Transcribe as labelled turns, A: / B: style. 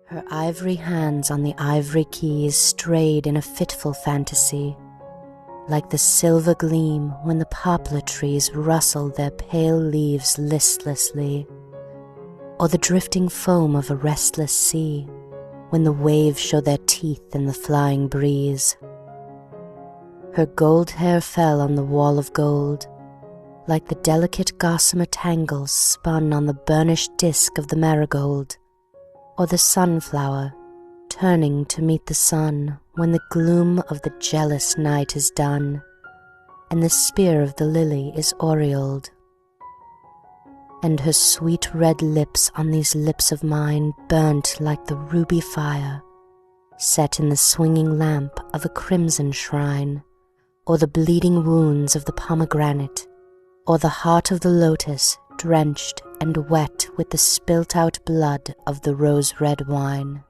A: Her ivory hands on the ivory keys strayed in a fitful fantasy, like the silver gleam when the poplar trees rustle their pale leaves listlessly, or the drifting foam of a restless sea when the waves show their teeth in the flying breeze. Her gold hair fell on the wall of gold, like the delicate gossamer tangles spun on the burnished disk of the marigold, or the sunflower turning to meet the sun when the gloom of the jealous night is done, and the spear of the lily is aureoled. And her sweet red lips on these lips of mine burnt like the ruby fire, set in the swinging lamp of a crimson shrine, or the bleeding wounds of the pomegranate, or the heart of the lotus drenched and wet with the spilt-out blood of the rose-red wine.